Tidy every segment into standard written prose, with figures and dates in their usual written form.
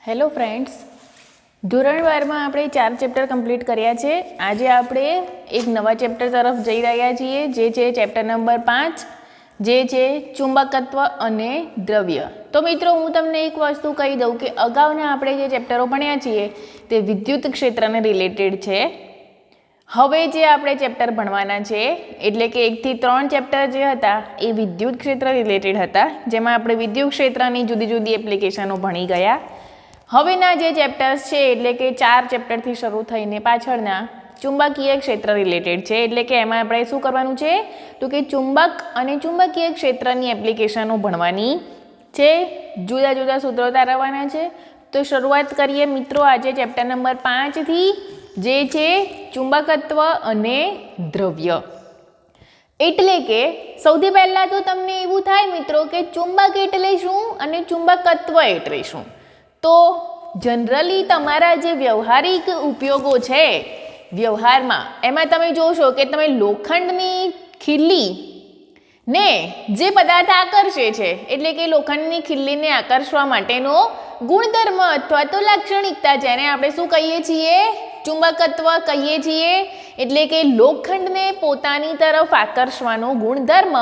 Hello friends, ધોરણ 12માં આપણે 4 chapter complete કર્યા છે. આજે આપણે એક નવા ચેપ્ટર તરફ જઈ રહ્યા છીએ, જે છે ચેપ્ટર નંબર 5, જે છે ચુંબકત્વ અને દ્રવ્ય. તો મિત્રો, હું તમને એક વસ્તુ કહી દઉં કે અગાઉના આપણે જે ચેપ્ટરો ભણ્યા છીએ તે વિદ્યુત ક્ષેત્રને રિલેટેડ છે. હવે જે આપણે ચેપ્ટર ભણવાના છે, એટલે કે 1 થી 3 ચેપ્ટર જે હતા એ વિદ્યુત ક્ષેત્ર રિલેટેડ હતા, જેમાં આપણે વિદ્યુત ક્ષેત્રની જુદી જુદી એપ્લિકેશનો ભણી ગયા. હવેના જે ચેપ્ટર્સ છે, એટલે કે 4 ચેપ્ટરથી શરૂ થઈને પાછળના ચુંબકીય ક્ષેત્ર રિલેટેડ છે. એટલે કે એમાં આપણે શું કરવાનું છે, તો કે ચુંબક અને ચુંબકીય ક્ષેત્રની એપ્લિકેશનો ભણવાની છે, જુદા જુદા સૂત્રો તારવવાના છે. તો શરૂઆત કરીએ મિત્રો આજે ચેપ્ટર નંબર 5થી, જે છે ચુંબકત્વ અને દ્રવ્ય. એટલે કે સૌથી પહેલાં તો તમને એવું થાય મિત્રો કે ચુંબક એટલે શું અને ચુંબકત્વ એટલે શું. તો જનરલી તમારા જે વ્યવહારિક ઉપયોગો છે વ્યવહારમાં, એમાં તમે જોશો કે તમે લોખંડની ખીલી ને જે પદાર્થ આકર્ષે છે, એટલે કે લોખંડની ખીલીને આકર્ષવા માટેનો ગુણધર્મ અથવા તો લાક્ષણિકતા, જેને આપણે શું કહીએ છીએ, ચુંબકત્વ કહીએ છીએ. એટલે કે લોખંડને પોતાની તરફ આકર્ષવાનો ગુણધર્મ,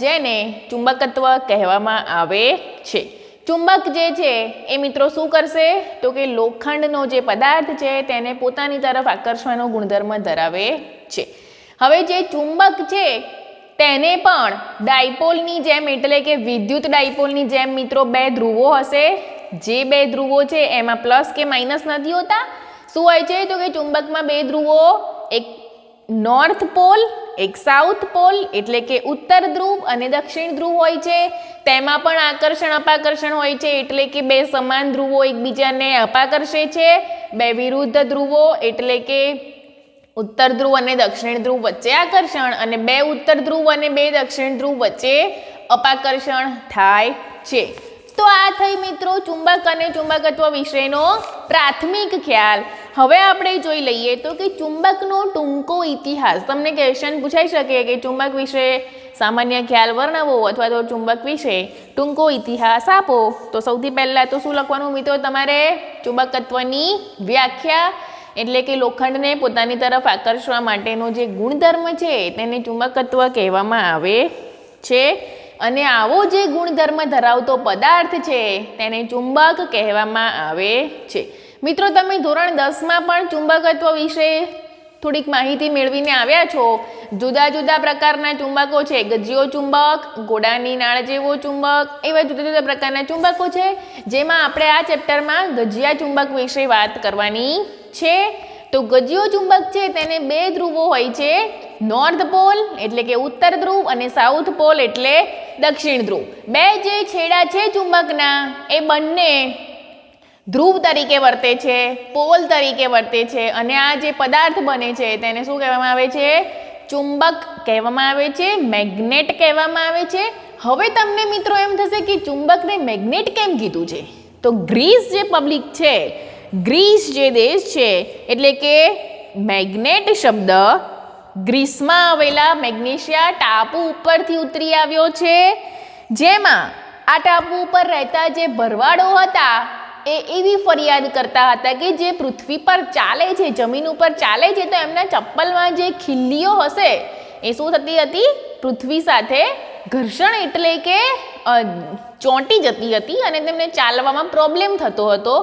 જેને ચુંબકત્વ કહેવામાં આવે છે. ચુંબક જે છે એ મિત્રો શું કરશે, તો કે લોખંડનો જે પદાર્થ છે તેને પોતાની તરફ આકર્ષવાનો ગુણધર્મ ધરાવે છે. હવે જે ચુંબક છે તેને પણ ડાયપોલની જેમ, એટલે કે વિદ્યુત ડાયપોલની જેમ મિત્રો 2 ધ્રુવો હશે. જે 2 ધ્રુવો છે એમાં પ્લસ કે માઇનસ નથી હોતા. શું હોય છે, તો કે ચુંબકમાં 2 ધ્રુવો, એક નોર્થ પોલ, એક સાઉથ પોલ, એટલે કે ઉત્તર ધ્રુવ અને દક્ષિણ ધ્રુવ હોય છે. તેમાં પણ આકર્ષણ અપાકર્ષણ હોય છે, એટલે કે 2 સમાન ધ્રુવો એકબીજાને અપાકર્ષે છે. 2 વિરુદ્ધ ધ્રુવો, એટલે કે ઉત્તર ધ્રુવ અને દક્ષિણ ધ્રુવ વચ્ચે આકર્ષણ, અને 2 ઉત્તર ધ્રુવ અને 2 દક્ષિણ ધ્રુવ વચ્ચે અપાકર્ષણ થાય છે. તો આ થઈ મિત્રો ચુંબક અને ચુંબકત્વ વિશેનો પ્રાથમિક ખ્યાલ. હવે આપણે જોઈ લઈએ તો કે ચુંબકનો ટૂંકો ઇતિહાસ. તમને ક્વેશ્ચન પૂછાઈ શકે કે ચુંબક વિશે સામાન્ય ખ્યાલ વર્ણવો અથવા તો ચુંબક વિશે ટૂંકો ઇતિહાસ આપો. તો સૌથી પહેલાં તો શું લખવાનું મિત્રો, તમારે ચુંબકત્વની વ્યાખ્યા, એટલે કે લોખંડને પોતાની તરફ આકર્ષવા માટેનો જે ગુણધર્મ છે તેને ચુંબકત્વ કહેવામાં આવે છે. અને આવો જે ગુણધર્મ ધરાવતો પદાર્થ છે તેને ચુંબક કહેવામાં આવે છે. મિત્રો, તમે ધોરણ 10માં પણ ચુંબકત્વ વિશે થોડીક માહિતી મેળવીને આવ્યા છો. જુદા જુદા પ્રકારના ચુંબકો છે, ગજિયો ચુંબક, ઘોડાની નાળ જેવો ચુંબક, એવા જુદા જુદા પ્રકારના ચુંબકો છે, જેમાં આપણે આ ચેપ્ટરમાં ગજિયા ચુંબક વિશે વાત કરવાની છે. તો ગજિયો ચુંબક છે તેને 2 ધ્રુવો હોય છે, નોર્થ પોલ એટલે કે ઉત્તર ધ્રુવ અને સાઉથ પોલ એટલે દક્ષિણ ધ્રુવ. 2 જે છેડા છે ચુંબકના એ બંને ધ્રુવ તરીકે વર્તે છે, પોલ તરીકે વર્તે છે, અને આ જે પદાર્થ બને છે તેને શું કહેવામાં આવે છે, ચુંબક કહેવામાં આવે છે, મેગ્નેટ કહેવામાં આવે છે. હવે તમને મિત્રો એમ થશે કે ચુંબકને મેગ્નેટ કેમ કીધું છે. તો ગ્રીસ જે પબ્લિક છે, ગ્રીસ જે દેશ છે, એટલે કે મેગ્નેટ શબ્દ ગ્રીસમાં આવેલા મેગ્નેશિયા ટાપુ ઉપરથી ઉતરી આવ્યો છે. જેમાં આ ટાપુ ઉપર રહેતા જે ભરવાડો હતા એ એવી ફરિયાદ કરતા હતા કે જે પૃથ્વી પર ચાલે છે, જમીન ઉપર ચાલે છે, તો એમના ચપ્પલમાં જે ખીલીઓ હશે એ શું થતી હતી, પૃથ્વી સાથે ઘર્ષણ એટલે કે ચોંટી જતી હતી અને તેમને ચાલવામાં પ્રોબ્લેમ થતો હતો.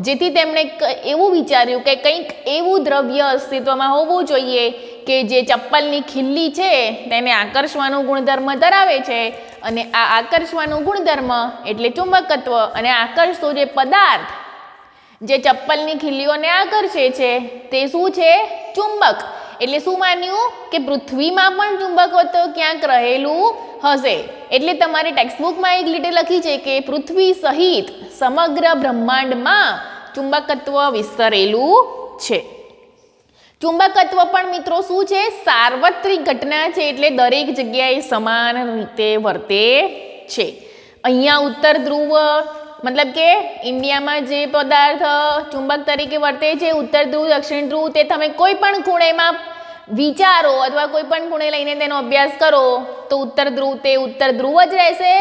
જેથી તેમણે એવું વિચાર્યું કે કંઈક એવું દ્રવ્ય અસ્તિત્વમાં હોવું જોઈએ કે જે ચપ્પલની ખીલી છે તેને આકર્ષવાનો ગુણધર્મ ધરાવે છે. અને આ આકર્ષવાનો ગુણધર્મ એટલે ચુંબકત્વ. અને આકર્ષતો જે પદાર્થ જે ચપ્પલની ખીલીઓને આકર્ષે છે તે શું છે, ચુંબક. એટલે શું માન્યું કે પૃથ્વીમાં પણ ચુંબકત્વ ક્યાંક રહેલું હશે. એટલે તમારી ટેક્સ્ટબુકમાં એક લીટી લખી છે કે પૃથ્વી સહિત સમગ્ર બ્રહ્માંડમાં ચુંબકત્વ વિસ્તરેલું છે. ચુંબકત્વ પણ મિત્રો શું છે, સાર્વત્રિક ઘટના છે, એટલે દરેક જગ્યાએ સમાન રીતે વર્તે છે. અહીંયા ઉત્તર ધ્રુવ, મતલબ કે ઇન્ડિયામાં જે પદાર્થ ચુંબક તરીકે વર્તે છે, ઉત્તર ધ્રુવ, દક્ષિણ ધ્રુવ, તે તમે કોઈ પણ ખૂણેમાં વિચારો અથવા કોઈ પણ ખૂણે લઈને તેનો અભ્યાસ કરો તો ઉત્તર ધ્રુવ તે ઉત્તર ધ્રુવ જ રહેશે.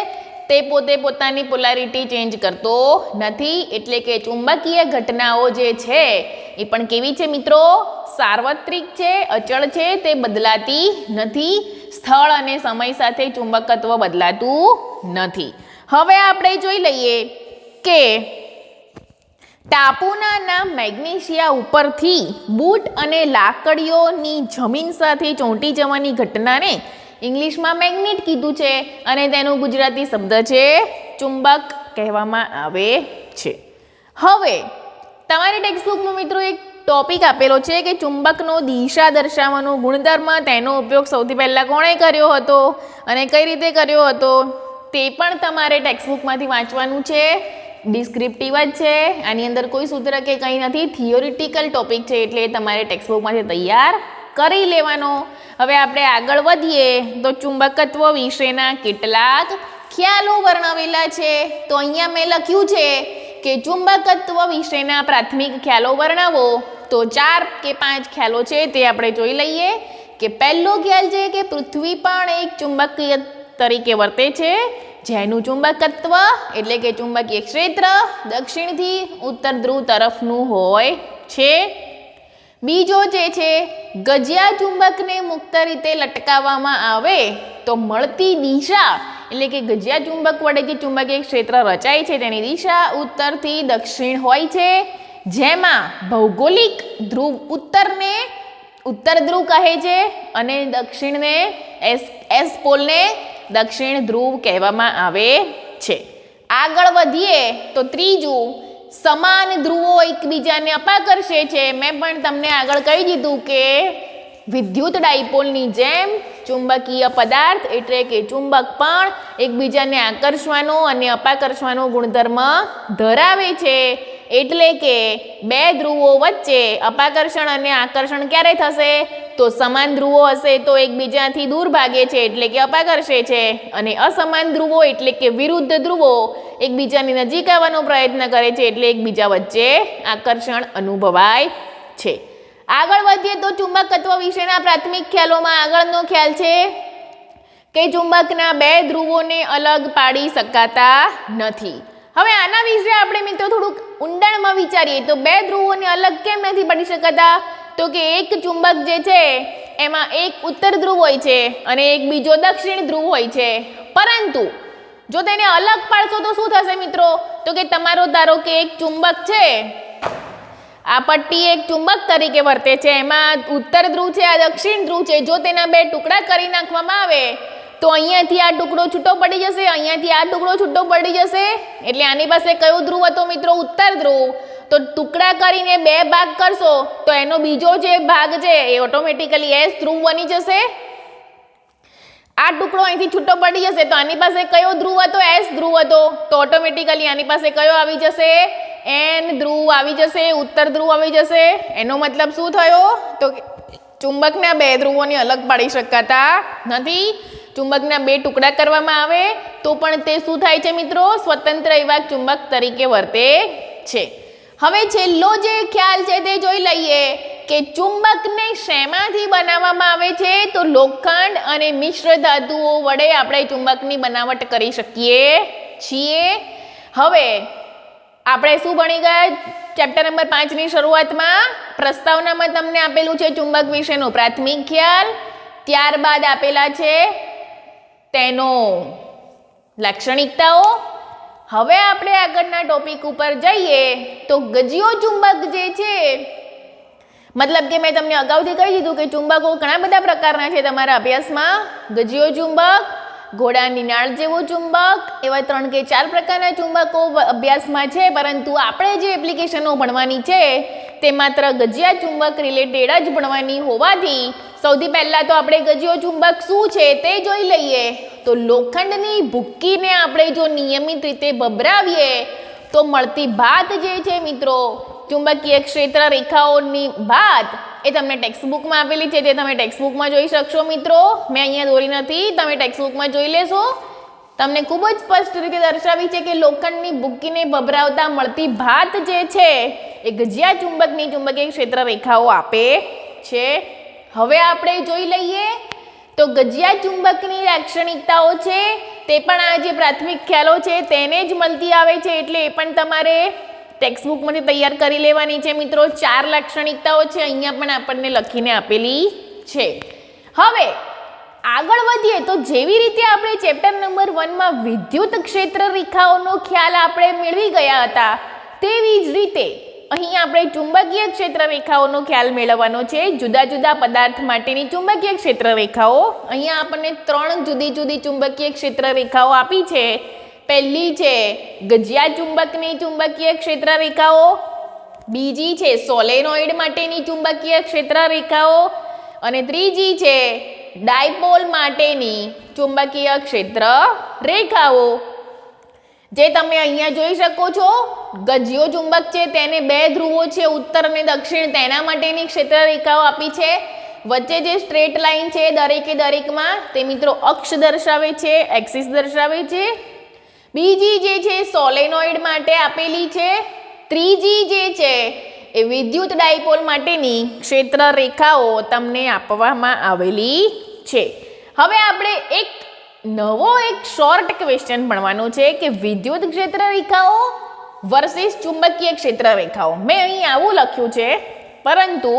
તે પોતે પોતાની પોલારિટી ચેન્જ કરતો નથી. એટલે કે ચુંબકીય ઘટનાઓ જે છે એ પણ કેવી છે મિત્રો? સાર્વત્રિક છે, અચળ છે, તે બદલાતી નથી. સ્થળ અને સમય સાથે ચુંબકત્વ બદલાતું નથી. હવે આપણે જોઈ લઈએ કે ટાપુના નામ મેગ્નેશિયા ઉપરથી બૂટ અને લાકડીઓની જમીન સાથે ચોંટી જવાની ઘટનાને ઇંગ્લિશમાં મેગ્નેટ કીધું છે અને તેનો ગુજરાતી શબ્દ છે ચુંબક કહેવામાં આવે છે. હવે તમારી ટેક્સ્ટબુકમાં મિત્રો એક ટોપિક આપેલો છે કે ચુંબકનો દિશા દર્શાવવાનો ગુણધર્મ, તેનો ઉપયોગ સૌથી પહેલાં કોણે કર્યો હતો અને કઈ રીતે કર્યો હતો તે પણ તમારે ટેક્સ્ટબુકમાંથી વાંચવાનું છે. ડિસ્ક્રિપ્ટિવ જ છે, આની અંદર કોઈ સૂત્ર કે કંઈ નથી, થિયોરિટિકલ ટોપિક છે એટલે તમારે ટેક્સ્ટબુકમાંથી તૈયાર કરી લેવાનો. હવે આપણે આગળ વધીએ તો ચુંબકત્વ વિશેના કેટલાક ખ્યાલો વર્ણવેલા છે. તો અહીંયા મેં લખ્યું છે કે ચુંબકત્વ વિશેના પ્રાથમિક ખ્યાલો વર્ણવો. તો 4 કે 5 ખ્યાલો છે તે આપણે જોઈ લઈએ. કે પહેલો ખ્યાલ છે કે પૃથ્વી પણ એક ચુંબકીય તરીકે વર્તે છે, જેનું ચુંબકત્વ એટલે કે ચુંબકીય ક્ષેત્ર દક્ષિણથી ઉત્તર ધ્રુવ તરફનું હોય છે. બીજો જે છે ગજિયા ચુંબકને મુક્ત રીતે લટકાવવામાં આવે તો મળતી દિશા એટલે કે ગજિયા ચુંબક વડે જે ચુંબકીય ક્ષેત્ર રચાય છે તેની દિશા ઉત્તરથી દક્ષિણ હોય છે, જેમાં ભૌગોલિક ધ્રુવ ઉત્તરને ઉત્તર ધ્રુવ કહે છે અને દક્ષિણને એસ પોલને દક્ષિણ ધ્રુવ કહેવામાં આવે છે. આગળ વધીએ તો ત્રીજું, સમાન ધ્રુવો એકબીજાને અપાકર્ષે છે. મેં પણ તમને આગળ કહી દીધું કે વિદ્યુત ડાયપોલની જેમ ચુંબકીય પદાર્થ એટલે કે ચુંબક પણ એકબીજાને આકર્ષવાનો અને અપાકર્ષવાનો ગુણધર્મ ધરાવે છે. એટલે કે બે ધ્રુવો વચ્ચે અપાકર્ષણ અને આકર્ષણ ક્યારે થશે? તો સમાન ધ્રુવો હશે તો એકબીજાથી દૂર ભાગે છે એટલે કે અપાકર્ષે છે, અને અસમાન ધ્રુવો એટલે કે વિરુદ્ધ ધ્રુવો એકબીજાની નજીક આવવાનો પ્રયત્ન કરે છે એટલે એકબીજા વચ્ચે આકર્ષણ અનુભવાય છે. આગળ વધીએ તો ચુંબકત્વ વિશેના પ્રાથમિક ખ્યાલોમાં આગળનો ખ્યાલ છે કે ચુંબકના બે ધ્રુવોને અલગ પાડી શકાતા નથી. હવે આના વિશે આપણે મિત્રો થોડુંક ઊંડાણમાં વિચારીએ તો બે ધ્રુવોને અલગ કેમ નથી પાડી શકાતા? તો કે એક ચુંબક જે છે એમાં એક ઉત્તર ધ્રુવ હોય છે અને એક બીજો દક્ષિણ ધ્રુવ હોય છે. પરંતુ જો તેને અલગ પાડશો તો શું થશે મિત્રો? તો કે તમારો ધારો કે એક ચુંબક છે, આ પટ્ટી એક ચુંબક તરીકે વર્તે છે, એમાં ઉત્તર ધ્રુવ છે, આ દક્ષિણ ધ્રુવ છે. જો તેના બે ટુકડા કરી નાખવામાં આવે તો અહીંયાથી આ ટુકડો છૂટો પડી જશે, અહીંયાથી આ ટુકડો છૂટો પડી જશે. એટલે આની પાસે કયો ધ્રુવ હતો મિત્રો? ઉત્તર ધ્રુવ. તો ટુકડા કરીને બે ભાગ કરશો તો એનો બીજો જે ભાગ છે એ ઓટોમેટિકલી એસ ધ્રુવ બની જશે. આ ટુકડો અહીંથી છૂટો પડી જશે તો આની પાસે કયો ધ્રુવ હતો? એસ ધ્રુવ હતો. તો ઓટોમેટિકલી આની પાસે કયો આવી જશે? એન ધ્રુવ આવી જશે, ઉત્તર ધ્રુવ આવી જશે. એનો મતલબ શું થયો? તો ચુંબકના બે ધ્રુવોને અલગ પાડી શકાતા નથી. ચુંબકના બે ટુકડા કરવામાં આવે તો પણ તે શું થાય છે મિત્રો? સ્વતંત્ર એવા ચુંબક તરીકે વર્તે છે. હવે છેલ્લો જે ખ્યાલ છે તે જોઈ લઈએ કે ચુંબકને શેમાંથી બનાવવામાં આવે છે? તો લોખંડ અને મિશ્ર ધાતુઓ વડે આપણે ચુંબકની બનાવટ કરી શકીએ છીએ. હવે આપણે શું ભણી ગયા ચેપ્ટર નંબર 5ની શરૂઆતમાં? પ્રસ્તાવનામાં તમને આપેલું છે ચુંબક વિશેનો પ્રાથમિક ખ્યાલ, ત્યારબાદ આપેલા છે તેનો લાક્ષણિકતાઓ. હવે આપણે આગળના ટોપિક ઉપર જઈએ તો ગજિયો ચુંબક જે છે, મતલબ કે મેં તમને અગાઉથી કહી દીધું કે ચુંબકો ઘણા બધા પ્રકારના છે તમારા અભ્યાસમાં. ગજિયો ચુંબક, ઘોડાની નાળ જેવો ચુંબક, એવા 3 કે 4 પ્રકારના ચુંબકો અભ્યાસમાં છે. પરંતુ આપણે જે એપ્લિકેશનો ભણવાની છે તે માત્ર ગજિયા ચુંબક રિલેટેડ જ ભણવાની હોવાથી સૌથી પહેલાં તો આપણે ગજિયો ચુંબક શું છે તે જોઈ લઈએ. તો લોખંડની ભૂક્કીને આપણે જો નિયમિત રીતે ભભરાવીએ તો મળતી ભાત જે છે મિત્રો, ચુંબકીય ક્ષેત્ર રેખાઓની ભાત, એ તમને ટેક્સ્ટબુકમાં આપેલી છે, તે તમે ટેક્સ્ટબુકમાં જોઈ શકશો મિત્રો. મેં અહીંયા દોરી નથી, તમે ટેક્સ્ટબુકમાં જોઈ લેશો. તમને ખૂબ જ સ્પષ્ટ રીતે દર્શાવી છે કે લોખંડની ભૂક્કીને ભભરાવતા મળતી ભાત જે છે એ ગજિયા ચુંબકની ચુંબકીય ક્ષેત્ર રેખાઓ આપે છે. હવે આપણે જોઈ લઈએ તો ગજિયા ચુંબકની લાક્ષણિકતાઓ છે તે પણ આ જે પ્રાથમિક ખ્યાલો છે તેને જ મળતી આવે છે, એટલે એ પણ તમારે ટેક્સ્ટબુકમાંથી તૈયાર કરી લેવાની છે મિત્રો. 4 લાક્ષણિકતાઓ છે, અહીંયા પણ આપણને લખીને આપેલી છે. હવે આગળ વધીએ તો જેવી રીતે આપણે ચેપ્ટર નંબર 1માં વિદ્યુત ક્ષેત્ર રેખાઓનો ખ્યાલ આપણે મેળવી ગયા હતા, તેવી જ રીતે અહીં આપણે ચુંબકીય ક્ષેત્ર રેખાઓનો ખ્યાલ મેળવવાનો છે. જુદા જુદા પદાર્થ માટેની ચુંબકીય ક્ષેત્ર રેખાઓ. અહીંયા આપણને 3 જુદી જુદી ચુંબકીય ક્ષેત્ર રેખાઓ આપી છે. પહેલી છે ગજિયા ચુંબકની ચુંબકીય ક્ષેત્ર રેખાઓ, બીજી છે સોલેનોઇડ માટેની ચુંબકીય ક્ષેત્ર રેખાઓ, અને ત્રીજી છે ડાયપોલ માટેની ચુંબકીય ક્ષેત્ર રેખાઓ. જે તમે અહીંયા જોઈ શકો છો, ગજિયો ચુંબક છે તેને 2 ધ્રુવો છે, ઉત્તર અને દક્ષિણ, તેના માટેની ક્ષેત્ર રેખાઓ આપી છે. વચ્ચે જે સ્ટ્રેટ લાઇન છે દરેકે દરેકમાં તે મિત્રો અક્ષ દર્શાવે છે, એક્સિસ દર્શાવે છે. બીજી જે છે સોલેનોઇડ માટે આપેલી છે. ત્રીજી જે છે એ વિદ્યુત ડાયપોલ માટેની ક્ષેત્ર રેખાઓ તમને આપવામાં આવેલી છે. હવે આપણે એક શોર્ટ ક્વેશ્ચન ભણવાનું છે કે વિદ્યુત ક્ષેત્ર રેખાઓ વર્સિસ ચુંબકીય ક્ષેત્ર રેખાઓ. મેં અહીં આવું લખ્યું છે, પરંતુ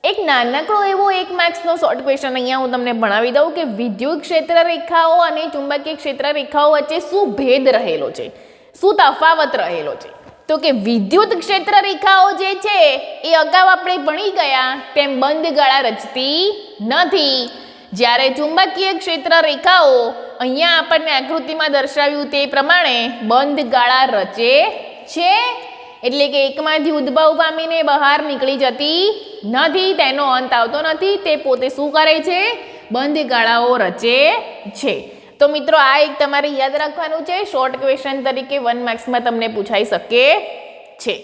એક નાનકડો એવો 1 માર્ક્સનો શોર્ટ ક્વેશ્ચન અહીંયા હું તમને ભણાવી દઉં કે વિદ્યુત ક્ષેત્ર રેખાઓ અને ચુંબકીય ક્ષેત્ર રેખાઓ વચ્ચે શું ભેદ રહેલો છે, શું તફાવત રહેલો છે. તો કે વિદ્યુત ક્ષેત્ર રેખાઓ જે છે એ અગાઉ આપણે ભણી ગયા તેમ બંધ ગાળા રચતી નથી, જ્યારે ચુંબકીય ક્ષેત્ર રેખાઓ અહીંયા આપણને આકૃતિમાં દર્શાવ્યું તે પ્રમાણે બંધ ગાળા રચે છે. એટલે કે એકમાંથી ઉદ્ભવ પામીને બહાર નીકળી જતી નથી, તેનો અંત આવતો નથી, તે પોતે શું કરે છે, બંધ ગાળાઓ રચે છે. તો મિત્રો આ એક તમારે યાદ રાખવાનું છે, શોર્ટ ક્વેશ્ચન તરીકે 1 માર્ક્સમાં તમને પૂછાઈ શકે છે.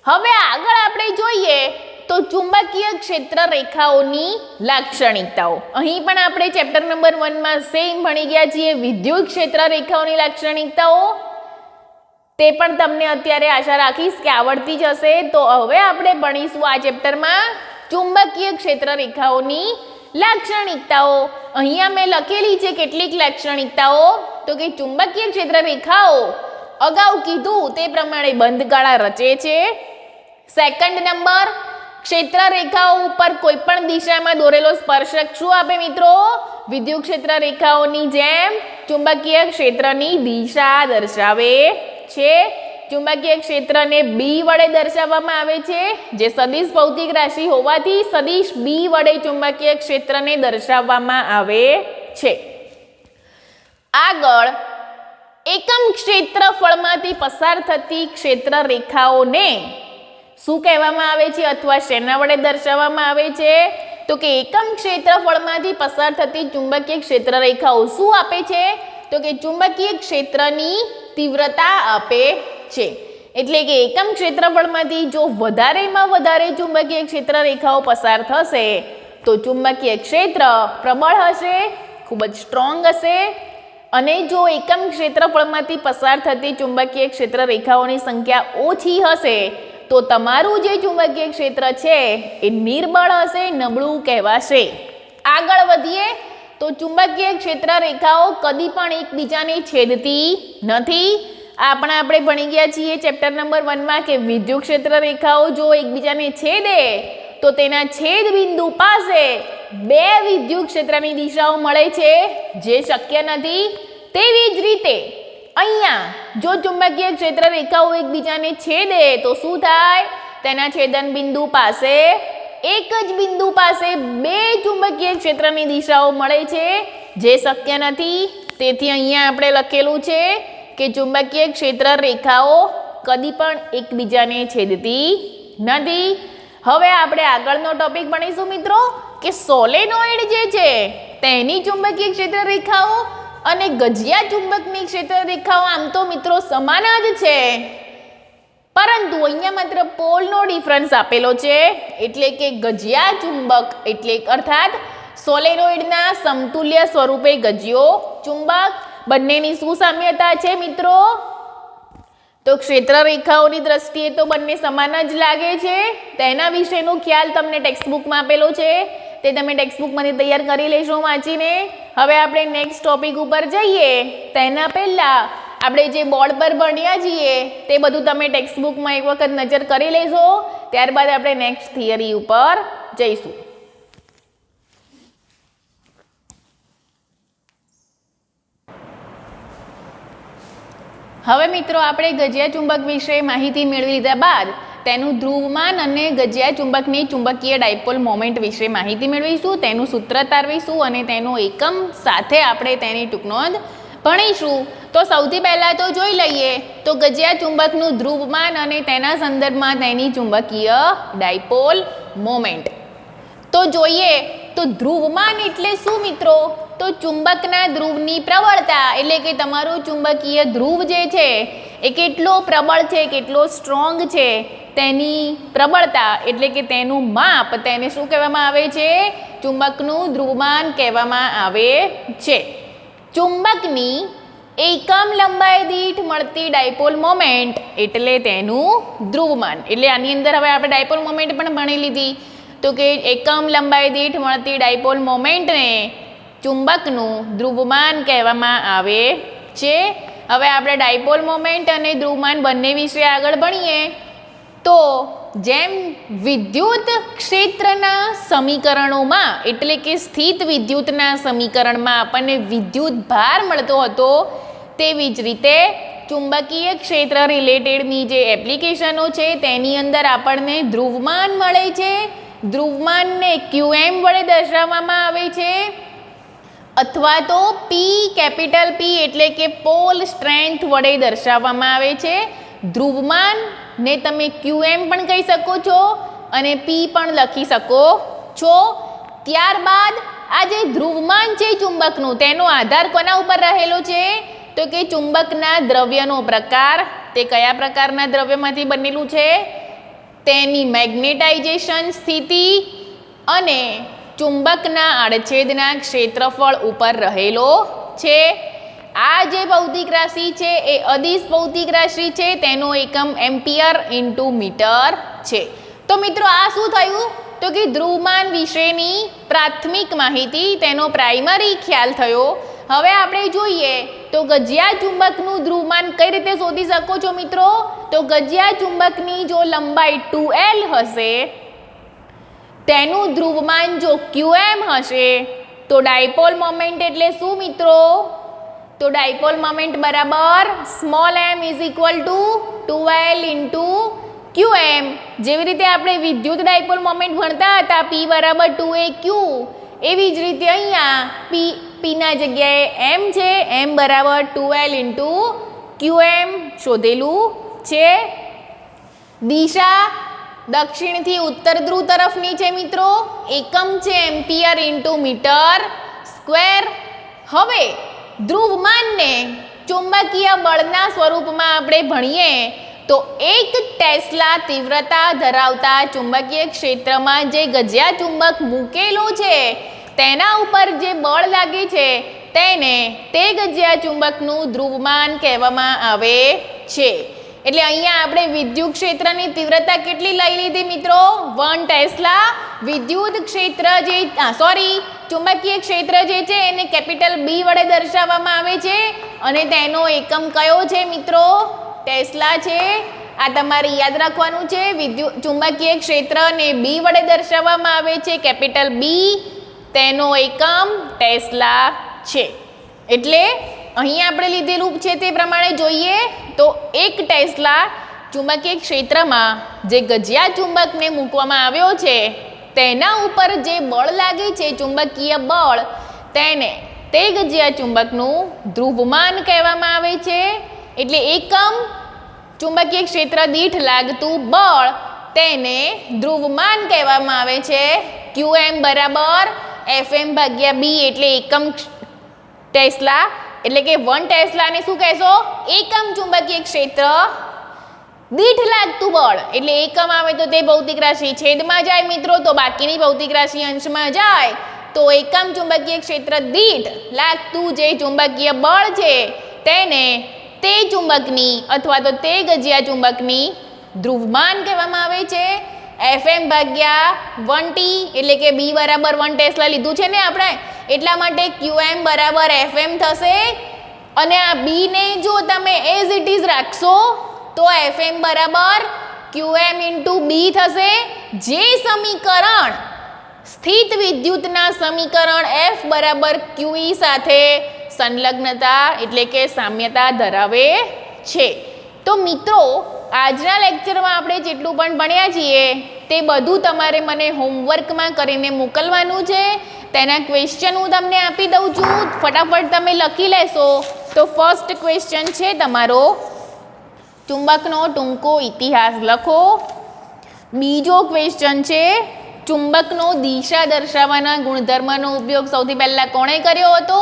હવે આગળ આપણે જોઈએ તો ચુંબકીય ક્ષેત્ર રેખાઓની લાક્ષણિકતાઓ. અહીં પણ આપણે ચેપ્ટર નંબર 1માં સેમ ભણી ગયા છીએ વિદ્યુત ક્ષેત્ર રેખાઓની લાક્ષણિકતાઓ. તે પણ તમને અત્યારે આશા રાખીશ કે આવડતી જ હશે. તો હવે આપણે ભણીશું આ ચેપ્ટરમાં ચુંબકીય ક્ષેત્ર રેખાઓની લાક્ષણિકતાઓ. અહીંયા મેં લખેલી છે કેટલીક લાક્ષણિકતાઓ. તો કે ચુંબકીય ક્ષેત્ર રેખાઓ અગાઉ કીધું તે પ્રમાણે બંધ ગાળા રચે છે. સેકન્ડ નંબર, ક્ષેત્ર રેખાઓ ઉપર કોઈ પણ દિશામાં દોરેલો સ્પર્શક શું આપે મિત્રો, વિદ્યુત ક્ષેત્ર રેખાઓની જેમ ચુંબકીય ક્ષેત્રની દિશા દર્શાવે છે. ચુંબકીય ક્ષેત્રને બી વડે દર્શાવવામાં આવે છે, જે સદિશ ભૌતિક રાશિ હોવાથી સદિશ બી વડે ચુંબકીય ક્ષેત્રને દર્શાવવામાં આવે છે. આગળ એકમ ક્ષેત્રફળમાંથી પસાર થતી ક્ષેત્ર રેખાઓને શું કહેવામાં આવે છે અથવા શેના વડે દર્શાવવામાં આવે છે, તો કે એકમ ક્ષેત્રફળમાંથી પસાર થતી ચુંબકીય ક્ષેત્ર રેખાઓ શું આપે છે, તો કે ચુંબકીય ક્ષેત્રની તીવ્રતા આપે છે. એટલે કે એકમ ક્ષેત્રફળમાંથી જો વધારેમાં વધારે ચુંબકીય ક્ષેત્ર રેખાઓ પસાર થશે તો ચુંબકીય ક્ષેત્ર પ્રબળ હશે, ખૂબ જ સ્ટ્રોંગ હશે. અને જો એકમ ક્ષેત્રફળમાંથી પસાર થતી ચુંબકીય ક્ષેત્ર રેખાઓની સંખ્યા ઓછી હશે તો તમારું જે ચુંબકીય ક્ષેત્ર છે એ નિર્બળ હશે, નબળું કહેવાશે. આગળ વધીએ તો ચુંબકીય ક્ષેત્ર રેખાઓ કદી પણ એકબીજાને છેદતી નથી. આપણે ભણી ગયા છીએ ચેપ્ટર નંબર 1માં કે વિદ્યુત ક્ષેત્ર રેખાઓ જો એકબીજાને છેદે તો તેના છેદ બિંદુ પાસે 2 વિદ્યુત ક્ષેત્રની દિશાઓ મળે છે, જે શક્ય નથી. તેવી જ રીતે અહીંયા જો ચુંબકીય ક્ષેત્ર રેખાઓ એકબીજાને છેદે તો શું થાય, તેના છેદન બિંદુ પાસે એક જ બિંદુ પાસે 2 ચુંબકીય ક્ષેત્રની દિશાઓ મળે છે, જે શક્ય નથી. તેથી અહીંયા આપણે લખેલું છે કે ચુંબકીય ક્ષેત્ર રેખાઓ કદી પણ એકબીજાને છેદતી નથી. હવે આપણે આગળનો ટોપિક ભણીશું મિત્રો કે સોલેનોઇડ જે છે તેની ચુંબકીય ક્ષેત્ર રેખાઓ અને ગજિયા ચુંબકની ક્ષેત્ર રેખાઓ આમ તો મિત્રો સમાન જ છે, પરંતુ અહીંયા માત્ર પોલનો ડિફરન્સ આપેલો છે. એટલે કે ગજિયા ચુંબક એટલે અર્થાત સોલેનોઇડના સમતુલ્ય સ્વરૂપે ગજિયો ચુંબક, બંનેની શું સામ્યતા છે મિત્રો, તો ક્ષેત્ર રેખાઓની દ્રષ્ટિએ તો બંને સમાન જ લાગે છે. તેના વિશેનો ખ્યાલ તમને ટેક્સ્ટબુકમાં આપેલો છે, તે તમે ટેક્સ્ટબુકમાંથી તૈયાર કરી લેશો વાંચીને. હવે આપણે નેક્સ્ટ ટોપિક ઉપર જઈએ તેના પહેલાં આપણે જે બોર્ડ પર ભણ્યા છીએ તે બધું તમે ટેક્સ્ટબુકમાં એક વખત નજર કરી લેશો. ત્યારબાદ આપણે નેક્સ્ટ થિયરી ઉપર જઈશું. હવે મિત્રો આપણે ગજિયા ચુંબક વિશે માહિતી મેળવી લીધા બાદ તેનું ધ્રુવમાન અને ગજિયા ચુંબકની ચુંબકીય ડાયપોલ મોમેન્ટ વિશે માહિતી મેળવીશું, તેનું સૂત્ર તારવીશું અને તેનો એકમ સાથે આપણે તેની ટૂંક નોંધ ભણીશું. તો સૌથી પહેલાં તો જોઈ લઈએ તો ગજિયા ચુંબકનું ધ્રુવમાન અને તેના સંદર્ભમાં તેની ચુંબકીય ડાયપોલ મોમેન્ટ. તો જોઈએ તો ધ્રુવમાન એટલે શું મિત્રો? તો ચુંબકના ધ્રુવની પ્રબળતા એટલે કે તમારું ચુંબકીય ધ્રુવ જે છે એ કેટલો પ્રબળ છે, કેટલો સ્ટ્રોંગ છે, તેની પ્રબળતા એટલે કે તેનું માપ, તેને શું કહેવામાં આવે છે? ચુંબકનું ધ્રુવમાન કહેવામાં આવે છે. ચુંબકની એકમ લંબાઈ દીઠ મળતી ડાયપોલ મોમેન્ટ એટલે તેનું ધ્રુવમાન. એટલે આની અંદર હવે આપણે ડાયપોલ મોમેન્ટ પણ ભણી લીધી. તો કે એકમ લંબાઈ દીઠ મળતી ડાયપોલ મોમેન્ટને ચુંબકનું ધ્રુવમાન કહેવામાં આવે છે. હવે આપણે ડાયપોલ મોમેન્ટ અને ધ્રુવમાન બંને વિશે આગળ ભણીએ. તો જેમ વિદ્યુત ક્ષેત્રના સમીકરણોમાં એટલે કે સ્થિત વિદ્યુતના સમીકરણમાં આપણને વિદ્યુત ભાર મળતો હતો, તેવી જ રીતે ચુંબકીય ક્ષેત્ર રિલેટેડની જે એપ્લિકેશનો છે તેની અંદર આપણને ધ્રુવમાન મળે છે. ધ્રુવમાનને QM વડે દર્શાવવામાં આવે છે અથવા તો કેપિટલ P એટલે કે પોલ સ્ટ્રેન્થ વડે દર્શાવવામાં આવે છે. ધ્રુવમાનને તમે QM પણ કહી શકો છો અને P પણ લખી શકો છો. ત્યારબાદ આ જે ધ્રુવમાન છે ચુંબકનું, તેનો આધાર કોના ઉપર રહેલો છે? તો કે ચુંબકના દ્રવ્યનો પ્રકાર, તે કયા પ્રકારના દ્રવ્યમાંથી બનેલું છે, તેની મેગ્નેટાઇઝેશન સ્થિતિ અને ચુંબકના આડછેદના ક્ષેત્રફળ ઉપર રહેલો છે. આ જે ભૌતિક રાશિ છે એ અદિશ ભૌતિક રાશિ છે, તેનો એકમ એમ્પિયર ઇન્ટુ મીટર છે. તો મિત્રો આ શું થયું? તો કે ધ્રુવમાન વિશેની પ્રાથમિક માહિતી, તેનો પ્રાઇમરી ખ્યાલ થયો. હવે આપણે જોઈએ તો ગજિયા ચુંબકનું ધ્રુવમાન કઈ રીતે શોધી શકો છો મિત્રો? તો ગજિયા ચુંબકની જો લંબાઈ 2L હશે, તેનું ધ્રુવમાન જો QM હશે, તો ડાયપોલ મોમેન્ટ એટલે શું મિત્રો? તો ડાયપોલ મોમેન્ટ બરાબર small m is equal to 2L into QM. જેવી રીતે આપણે વિદ્યુત ડાયપોલ મોમેન્ટ ભણતા હતા P બરાબર 2AQ, એવી જ રીતે અહીંયા Pના જગ્યાએ m છે, m બરાબર 2L ઇન્ટુ QM શોધેલું છે. દિશા દક્ષિણથી ઉત્તર ધ્રુવ તરફની છે મિત્રો. એકમ છે એમ્પિયર ઇન્ટુ મીટર સ્ક્વેર. હવે ધ્રુવમાનને ચુંબકીય બળના સ્વરૂપમાં આપણે ભણીએ તો 1 ટેસ્લા તીવ્રતા ધરાવતા ચુંબકીય ક્ષેત્રમાં જે ગજિયા ચુંબક મૂકેલું છે તેના ઉપર જે બળ લાગે છે તેને તે ગજિયા ચુંબકનું ધ્રુવમાન કહેવામાં આવે છે. એટલે અહીંયા આપણે વિદ્યુત ક્ષેત્રની તીવ્રતા કેટલી લઈ લીધી મિત્રો? 1 ટેસ્લા. વિદ્યુત ક્ષેત્ર જે ચુંબકીય ક્ષેત્ર જે છે એને કેપિટલ B વડે દર્શાવવામાં આવે છે અને તેનો એકમ કયો છે મિત્રો? ટેસ્લા છે. આ તમારે યાદ રાખવાનું છે. ચુંબકીય ક્ષેત્રને B વડે દર્શાવવામાં આવે છે, કેપિટલ B, તેનો એકમ ટેસ્લા છે. એટલે અહીં આપણે લીધેલું છે તે પ્રમાણે જોઈએ તો 1 ટેસ્લા ચુંબકીય ક્ષેત્રમાં જે ગજિયા ચુંબકને મૂકવામાં આવ્યો છે તેના ઉપર જે બળ લાગે છે ચુંબકીય બળ, તેને તે ગજિયા ચુંબકનું ધ્રુવમાન કહેવામાં આવે છે. એટલે એકમ ચુંબકીય ક્ષેત્ર દીઠ લાગતું બળ તેને ધ્રુવમાન કહેવામાં આવે છે. QM બરાબર FM ભાગ્યા B એટલે એકમ ટેસ્લા, એટલે કે 1 ટેસ્લાને શું કહેશો? એકમ ચુંબકીય ક્ષેત્ર દીઠ લાગતું બળ. એટલે એકમ આવે તો તે ભૌતિક રાશિ છેદમાં જાય મિત્રો, તો બાકીની ભૌતિક રાશિ અંશમાં જાય. તો એકમ ચુંબકીય ક્ષેત્ર દીઠ લાગતું જે ચુંબકીય બળ છે તેને તે ચુંબકની અથવા તો તે ગજિયા ચુંબકની ધ્રુવમાન કહેવામાં આવે છે. Fm ભાગ્યા 1T એટલે કે B બરાબર 1 ટેસ્લા લીધું છે ને આપણે, એટલા માટે Qm બરાબર Fm થશે. અને આ B ને જો તમે એઝ ઇટ ઇઝ રાખશો તો Fm બરાબર Qm ઇન્ટુ B થશે. જે સમીકરણ સ્થિત વિદ્યુતના સમીકરણ F બરાબર QE સાથે સંલગ્નતા એટલે કે સામ્યતા ધરાવે છે. તો મિત્રો આજના લેક્ચરમાં આપણે જેટલું પણ ભણ્યા છીએ તે બધું તમારે મને હોમવર્કમાં કરીને મોકલવાનું છે. તેના ક્વેશ્ચન હું તમને આપી દઉં છું, ફટાફટ તમે લખી લેશો. તો ફર્સ્ટ ક્વેશ્ચન છે તમારો, ચુંબકનો ટૂંકો ઇતિહાસ લખો. બીજો ક્વેશ્ચન છે, ચુંબકનો દિશા દર્શાવવાના ગુણધર્મનો ઉપયોગ સૌથી પહેલાં કોણે કર્યો હતો?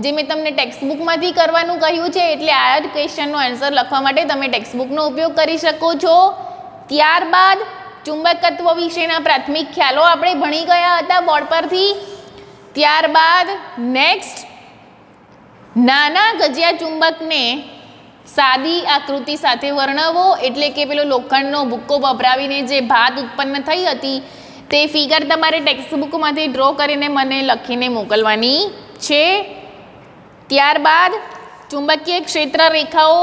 જે મેં તમને ટેક્સ્ટબુકમાંથી કરવાનું કહ્યું છે, એટલે આ જ ક્વેશ્ચનનો આન્સર લખવા માટે તમે ટેક્સ્ટબુકનો ઉપયોગ કરી શકો છો. ત્યારબાદ ચુંબકત્વ વિશેના પ્રાથમિક ખ્યાલો આપણે ભણી ગયા હતા બોર્ડ પરથી. ત્યારબાદ નેક્સ્ટ, નાના ગજિયા ચુંબકને સાદી આકૃતિ સાથે વર્ણવો, એટલે કે પેલો લોખંડનો ભૂક્કો વપરાવીને જે ભાત ઉત્પન્ન થઈ હતી તે ફિગર તમારે ટેક્સ્ટબુકમાંથી ડ્રો કરીને મને લખીને મોકલવાની છે. ત્યારબાદ ચુંબકીય ક્ષેત્ર રેખાઓ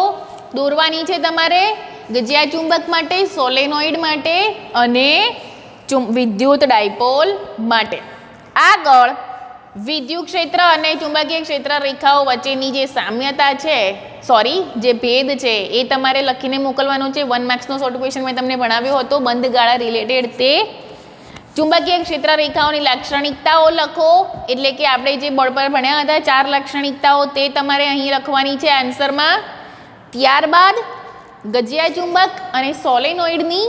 દોરવાની છે તમારે ગજિયા ચુંબક માટે, સોલેનોઇડ માટે અને વિદ્યુત ડાયપોલ માટે. આગળ વિદ્યુત ક્ષેત્ર અને ચુંબકીય ક્ષેત્ર રેખાઓ વચ્ચેની જે સામ્યતા છે, જે ભેદ છે એ તમારે લખીને મોકલવાનું છે. 1 માર્ક્સનો શોર્ટ ક્વેશ્ચન મેં તમને ભણાવ્યો હતો બંધ ગાળા રિલેટેડ તે. ચુંબકીય ક્ષેત્ર રેખાઓની લાક્ષણિકતાઓ લખો, એટલે કે આપણે જે બોર્ડ પર ભણ્યા હતા 4 લાક્ષણિકતાઓ તે તમારે અહીં લખવાની છે આન્સરમાં. ત્યારબાદ ગજિયા ચુંબક અને સોલેનોઇડની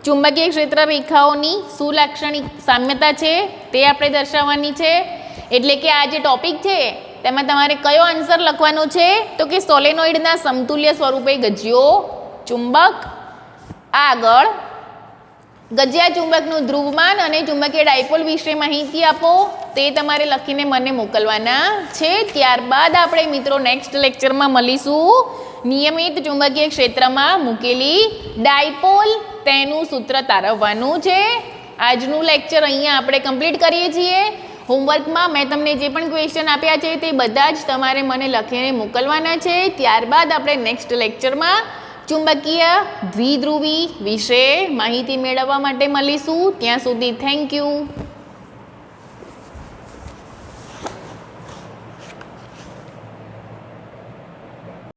ચુંબકીય ક્ષેત્ર રેખાઓની શું લાક્ષણિક સામ્યતા છે તે આપણે દર્શાવવાની છે. એટલે કે આ જે ટોપિક છે તેમાં તમારે કયો આન્સર લખવાનો છે? તો કે સોલેનોઇડના સમતુલ્ય સ્વરૂપે ગજિયો ચુંબક. આગળ ગજિયા ચુંબકનું ધ્રુવમાન અને ચુંબકીય ડાયપોલ વિશે માહિતી આપો, તે તમારે લખીને મને મોકલવાના છે. ત્યારબાદ આપણે મિત્રો નેક્સ્ટ લેક્ચરમાં મળીશું. નિયમિત ચુંબકીય ક્ષેત્રમાં મૂકેલી ડાયપોલ, તેનું સૂત્ર તારવવાનું છે. આજનું લેક્ચર અહીંયા આપણે કમ્પ્લીટ કરીએ છીએ. હોમવર્કમાં મેં તમને જે પણ ક્વેશ્ચન આપ્યા છે તે બધા જ તમારે મને લખીને મોકલવાના છે. ત્યારબાદ આપણે નેક્સ્ટ લેક્ચરમાં ચુંબકીય દ્વિધ્રુવી વિશે માહિતી મેળવવા માટે મળીશું. ત્યાં સુધી થેન્ક યુ.